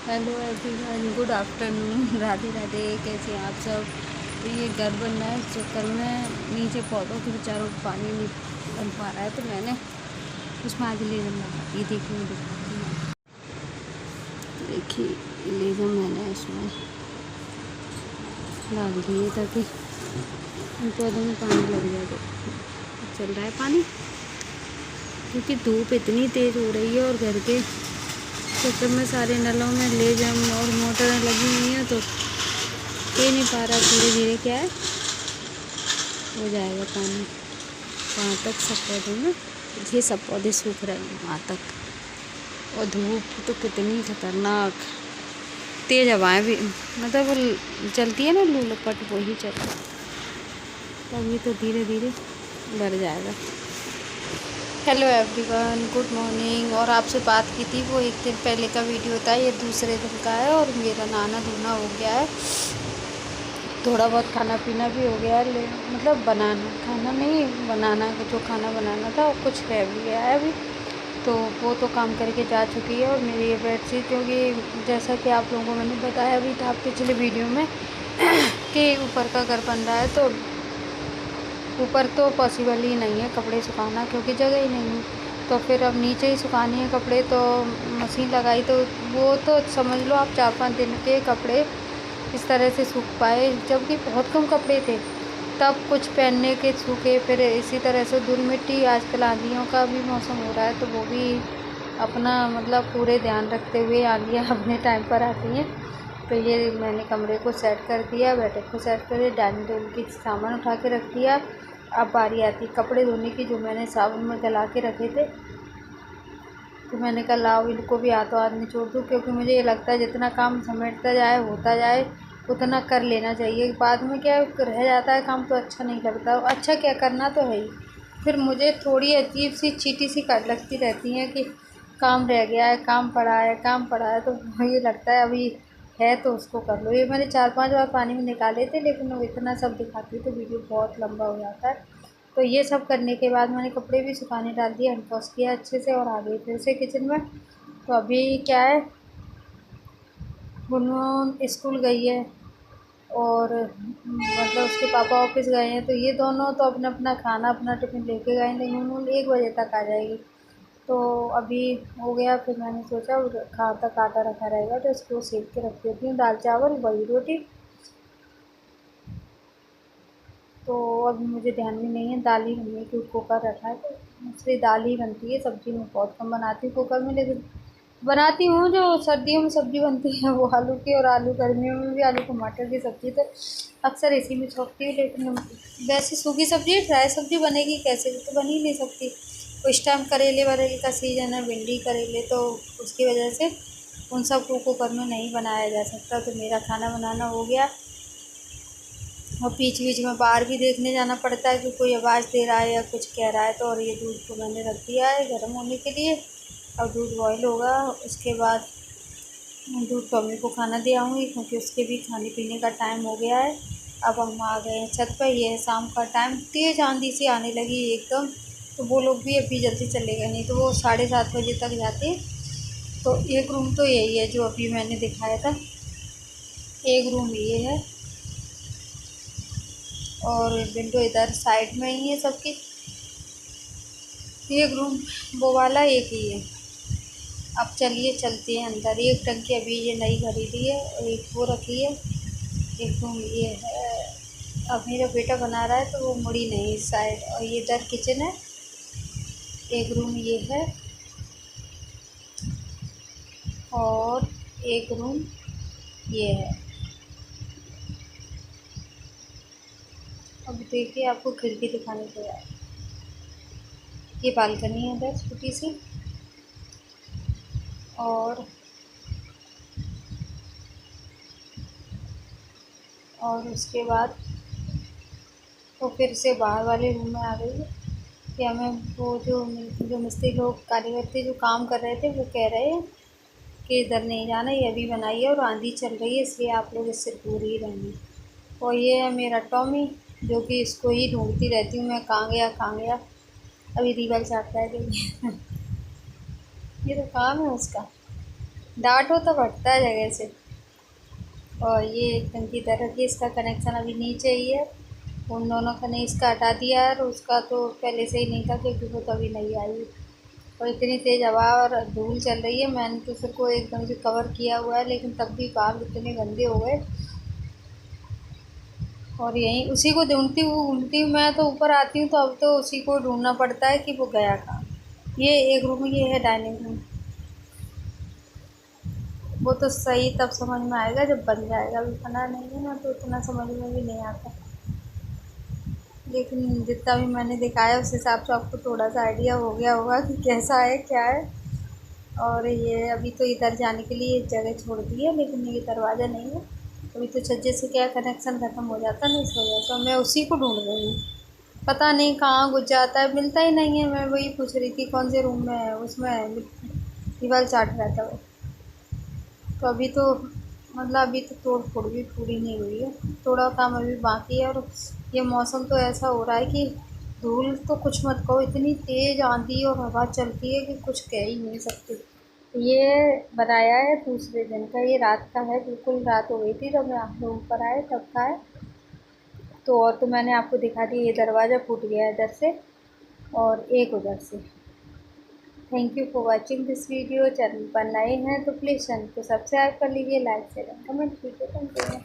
Hello everyone, good afternoon. Radhe Radhe. कैसे हैं आप सब। तो ये घर बन रहा है, इस चक्कर में नीचे पौधों के बेचारों को पानी नहीं बन पा रहा है, तो मैंने उसमें आज लेजम लगा दी। देखिए मैं दिखाती हूँ। देखिए लेजम मैंने इसमें डाल दिए ताकि इन पौधों में पानी लग जाए। तो चल रहा है पानी, क्योंकि धूप इतनी तेज़ हो रही है और घर के चक्कर में सारे नलों में लेजम और मोटरें लगी हुई हैं, तो दे नहीं पा रहा। धीरे धीरे क्या है हो जाएगा पानी वहाँ तक सब पौधों में। ये सब पौधे सूख रहे हैं वहाँ तक। और धूप तो कितनी खतरनाक, तेज़ हवाएं भी, मतलब वो चलती है ना लू लपट, वही चल रहा है। तभी तो धीरे धीरे बढ़ जाएगा। Hello everyone, good morning. और आपसे बात की थी, वो एक दिन पहले का वीडियो था, ये दूसरे दिन का है। और मेरा नहाना धोना हो गया है, थोड़ा बहुत खाना पीना भी हो गया है। मतलब बनाना खाना नहीं, बनाना जो खाना बनाना था वो कुछ रह भी गया है अभी, तो वो तो काम करके जा चुकी है। और मेरी ये बेडशीट, क्योंकि जैसा कि आप लोगों को मैंने बताया भी था पिछले वीडियो में कि ऊपर का घर बन रहा है, तो ऊपर तो पॉसिबल ही नहीं है कपड़े सुखाना, क्योंकि जगह ही नहीं है। तो फिर अब नीचे ही सुखानी है कपड़े, तो मशीन लगाई, तो वो तो समझ लो आप 4-5 दिन के कपड़े इस तरह से सूख पाए, जबकि बहुत कम कपड़े थे। तब कुछ पहनने के सूखे, फिर इसी तरह से धूल मिट्टी, आजकल आंधियों का भी मौसम हो रहा है, तो वो भी अपना मतलब पूरे ध्यान रखते हुए आंधियाँ अपने टाइम पर आती हैं। तो ये मैंने कमरे को सेट कर दिया, बैठक को सेट कर दिया, डाइनिंग टेबल की सामान उठा के रख दिया। अब बारी आती कपड़े धोने की, जो मैंने साबुन में गला के रखे थे, तो मैंने कहा लाओ इनको भी हाथों हाथ निचोड़ दूँ, क्योंकि मुझे ये लगता है जितना काम समेटता जाए होता जाए उतना कर लेना चाहिए। बाद में क्या रह जाता है काम, तो अच्छा नहीं लगता। अच्छा क्या, करना तो है ही, फिर मुझे थोड़ी अजीब सी चीटी सी कर लगती रहती है कि काम रह गया है, काम पड़ा है, काम पड़ा है, तो ये लगता है अभी है तो उसको कर लो। ये मैंने 4-5 बार पानी में निकाले थे, लेकिन वो इतना सब दिखाती तो वीडियो बहुत लंबा हो जाता है। तो ये सब करने के बाद मैंने कपड़े भी सुखाने डाल दिए, हैंड वॉश किया अच्छे से, और आ गई फिर से किचन में। तो अभी क्या है, गुनगुन स्कूल गई है और मतलब उसके पापा ऑफिस गए हैं, तो ये दोनों तो अपना अपना खाना अपना टिफ़िन लेके गए हैं, लेकिन गुनगुन 1 बजे तक आ जाएगी। तो अभी हो गया, फिर मैंने सोचा खा तक आटा रखा रहेगा, तो इसको सेक के रख देती हूँ, दाल चावल वही रोटी। तो अभी मुझे ध्यान में नहीं है, दाल ही बनी है, क्योंकि कुकर रखा है, तो मोस्टली दाल ही बनती है। सब्ज़ी मैं बहुत कम बनाती हूँ कुकर में, लेकिन बनाती हूँ। जो सर्दियों में सब्ज़ी बनती है वो आलू की, और आलू गर्मियों में भी आलू टमाटर की सब्ज़ी, तो अक्सर इसी में छोंकती हूँ। लेकिन वैसे सूखी सब्ज़ी, ड्राई सब्ज़ी बनेगी कैसे, तो बन ही नहीं सकती। उस टाइम करेले वरेले का सीजन है, भिंडी करेले, तो उसकी वजह से उन सबको कुकर में नहीं बनाया जा सकता। तो मेरा खाना बनाना हो गया, और बीच बीच में बाहर भी देखने जाना पड़ता है कि कोई आवाज़ दे रहा है या कुछ कह रहा है। तो और ये दूध को मैंने रख दिया है गर्म होने के लिए, अब दूध बॉयल होगा, उसके बाद दूध तो अम्मी को खाना दे आऊँगी, क्योंकि उसके भी खाने पीने का टाइम हो गया है। अब हम आ गए हैं छत पर, ये है शाम का टाइम, तेज़ आंधी सी आने लगी एकदम। तो वो लोग भी अभी जल्दी चले गए, नहीं तो वो 7:30 बजे तक जाते। तो एक रूम तो यही है जो अभी मैंने दिखाया था, एक रूम ये है, और विंडो इधर साइड में ही है सबकी। एक रूम वो वाला एक ही है। अब चलिए चलते हैं अंदर। एक टंकी अभी ये नई खरीदी है, और एक वो रखी है, एक रूम ये है। अब मेरा बेटा बना रहा है, तो वो मुड़ी नहीं इस साइड, और ये इधर किचन है, एक रूम ये है, और एक रूम ये है। अब देखिए आपको खिड़की दिखाने को है, ये बालकनी है इधर छोटी सी, और उसके बाद तो फिर से बाहर वाले रूम में आ गई है कि हमें वो जो मिस्त्री लोग कारीगर थे जो काम कर रहे थे, वो कह रहे हैं कि इधर नहीं जाना, ये अभी बनाई है और आंधी चल रही है, इसलिए आप लोग इससे दूर ही रहेंगे। और ये है मेरा टॉमी, जो कि इसको ही ढूंढती रहती हूँ मैं, कहाँ गया कहाँ गया। अभी दीवार चाटता है देखिए ये तो काम है उसका। डांटो तो फटता है जगह से। और ये एक टंकी इधर रखी है, इसका कनेक्शन अभी नीचे ही है। उन दोनों का नहीं, इसका हटा दिया है, और उसका तो पहले से ही नहीं था क्योंकि वो तो अभी नहीं आई। और इतनी तेज़ हवा और धूल चल रही है, मैंने तो उसको एकदम से कवर किया हुआ है, लेकिन तब भी बाल इतने गंदे हो गए। और यहीं उसी को ढूंढती हूँ, मैं तो ऊपर आती हूँ तो अब तो उसी को ढूंढना पड़ता है कि वो गया कहाँ। ये एक रूम, ये है डाइनिंग रूम। वो तो सही तब समझ में आएगा जब बन जाएगा, अभी बना नहीं है ना तो उतना समझ में भी नहीं आता। लेकिन जितना भी मैंने दिखाया उस हिसाब से आपको थोड़ा सा आइडिया हो गया होगा कि कैसा है क्या है। और ये अभी तो इधर जाने के लिए एक जगह छोड़ दी है, लेकिन ये दरवाज़ा नहीं है। अभी तो छज्जे से क्या कनेक्शन ख़त्म हो जाता ना, इस वजह से मैं उसी को ढूंढ रही हूँ। पता नहीं कहाँ घुस जाता है, मिलता ही नहीं है। मैं वही पूछ रही थी कौन से रूम में है, उसमें है, दीवार चाट रहा था वो। तो अभी तो मतलब अभी तो तोड़ फोड़ भी पूरी नहीं हुई है, थोड़ा काम अभी बाकी है। और ये मौसम तो ऐसा हो रहा है कि धूल तो कुछ मत कहो, इतनी तेज़ आंधी और हवा चलती है कि कुछ कह ही नहीं सकती। ये बनाया है दूसरे दिन का, ये रात का है, बिल्कुल रात हो गई थी जब मैं आप लोग ऊपर आए तब का है। तो और तो मैंने आपको दिखा दी, ये दरवाज़ा फूट गया है इधर से और एक उधर से। Thank you for watching this video. Channel पर नए हैं तो प्लीज़ चैनल को सब्सक्राइब कर लीजिए, लाइक शेयर कमेंट कीजिए। Thank you.